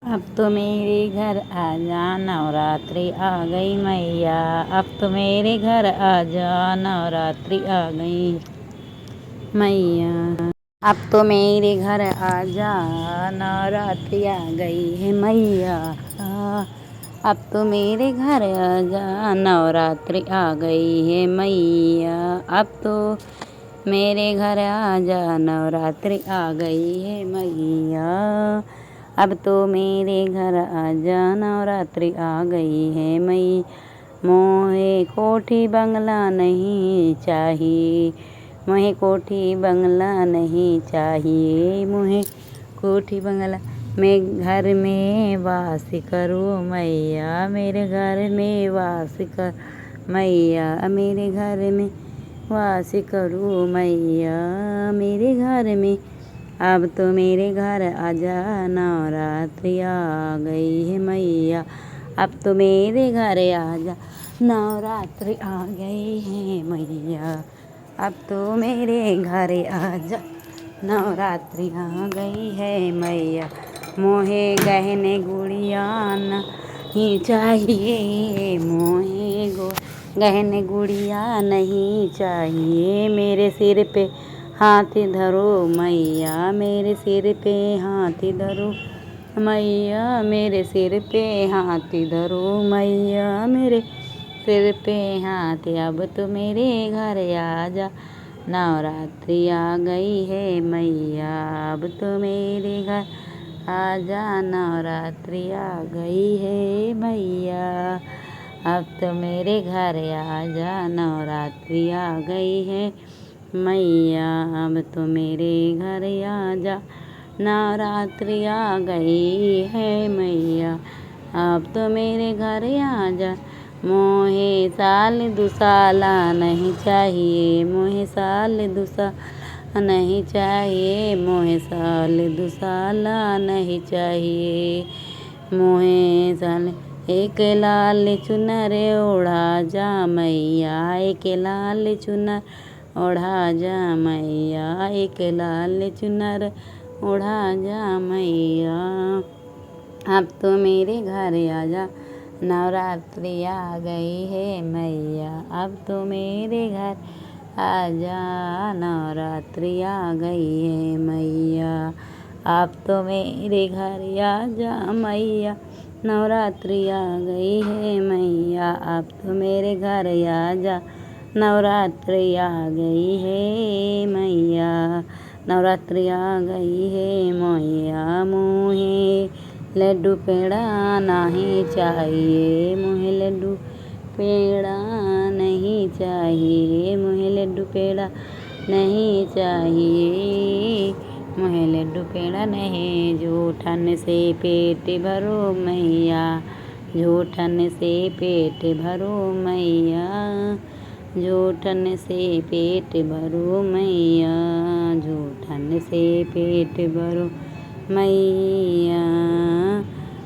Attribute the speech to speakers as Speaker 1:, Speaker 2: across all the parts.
Speaker 1: अब तो मेरे घर आजा नवरात्रि आ गई मैया। अब तो मेरे घर आजा नवरात्रि आ गई मैया। अब तो मेरे घर आजा नवरात्रि आ गई है मैया। अब तो मेरे घर आजा नवरात्रि आ गई है मैया। अब तो मेरे घर आजा नवरात्रि आ गई है मैया। अब तो मेरे घर आजा नवरात्रि आ गई है मई। मोहे कोठी बंगला नहीं चाहिए, मोहे कोठी बंगला नहीं चाहिए, मोहे कोठी बंगला मैं घर में वास करूँ मैया। मेरे घर में वास कर मैया, मेरे घर में वास करूँ मैया, मेरे घर में। अब तो मेरे घर आजा नवरात्रि आ गई है मैया। अब तो मेरे घर आजा नवरात्रि आ गई है मैया। अब तो मेरे घर आजा नवरात्रि आ गई है मैया। मोहे गहने गुड़िया नहीं चाहिए, मोहे गहने गुड़िया नहीं चाहिए। मेरे सिर पे हाथ धरो मैया, मेरे सिर पे हाथ धरो मैया, मेरे सिर पे हाथ धरो मैया, मेरे सिर पे हाथ। अब तो मेरे घर आजा नवरात्रि आ गई है मैया। अब तो मेरे घर आजा नवरात्रि आ गई है मैया। अब तो मेरे घर आजा नवरात्रि आ गई है मैया। अब तो मेरे घर आजा नवरात्रि आ गई है मैया। अब तो मेरे घर आजा। मोहे साल दुसाला नहीं चाहिए, मोहे साल दुसाला नहीं चाहिए, मोहे साल दुसाला नहीं चाहिए, मोहे साल। एक लाल चुनर ओढ़ा जा मैया, एक लाल चुनर ओढ़ा जा मैया, एक लाल चुनर ओढ़ा जा मैया। अब तो मेरे घर आजा नवरात्रि आ गई है मैया। अब तो मेरे घर आजा नवरात्रि आ गई है मैया। अब तो मेरे घर आजा मैया नवरात्रि आ गई है मैया। अब तो मेरे घर आजा नवरात्रि आ गई है मैया, नवरात्रि आ गई है मैया। मोहे लड्डू पेड़ा नहीं चाहिए, मोहे लड्डू पेड़ा नहीं चाहिए, मोहे लड्डू पेड़ा नहीं चाहिए, मोहे लड्डू पेड़ा नहीं। जूठन से पेट भरो मैया, जूठन से पेट भरो मैया, जूठन से पेट भरो मैया, जूठन से पेट भरो मैया।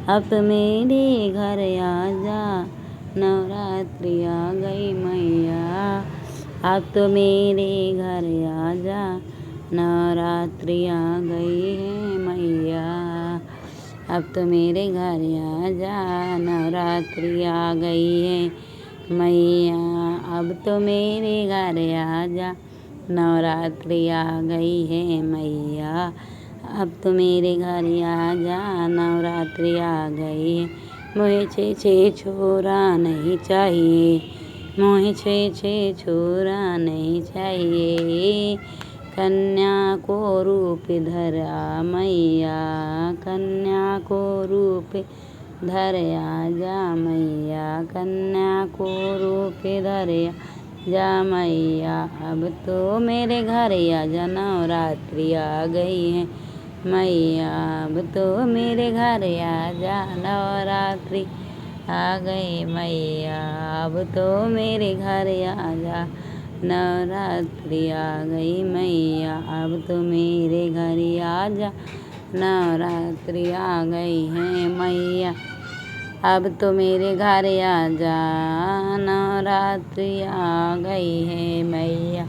Speaker 1: अब तो मेरे घर आजा नवरात्रि आ गई मैया। अब तो मेरे घर आजा नवरात्रि आ गई है मैया। अब तो मेरे घर आजा नवरात्रि आ गई है मैया। अब तो मेरे घर आजा नवरात्रि आ गई है मैया। अब तो मेरे घर आजा नवरात्रि आ गई है। मोहे छे छे छोरा नहीं चाहिए, मोहे छे छे छोरा नहीं चाहिए, कन्या को रूप धरा मैया, कन्या को रूप धर आजा मैया, कन्या को रूप धर जा मैया। अब तो मेरे घर आजा नवरात्रि आ गई है मैया। अब तो मेरे घर आजा नवरात्रि आ गई मैया। अब तो मेरे घर आजा नवरात्रि आ गई मैया। अब तो मेरे घर आजा नवरात्रि आ गई है मैया। अब तो मेरे घर आजा नवरात्रि आ गई है मैया।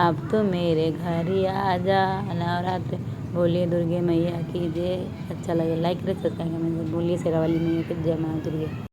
Speaker 1: अब तो मेरे घर आजा नवरात्रि। बोलिए दुर्गे मैया की जय। अच्छा लगे लाइक करें, सब्सक्राइब करें। बोलिए शेरावाली मैया की जय माँ दुर्गे।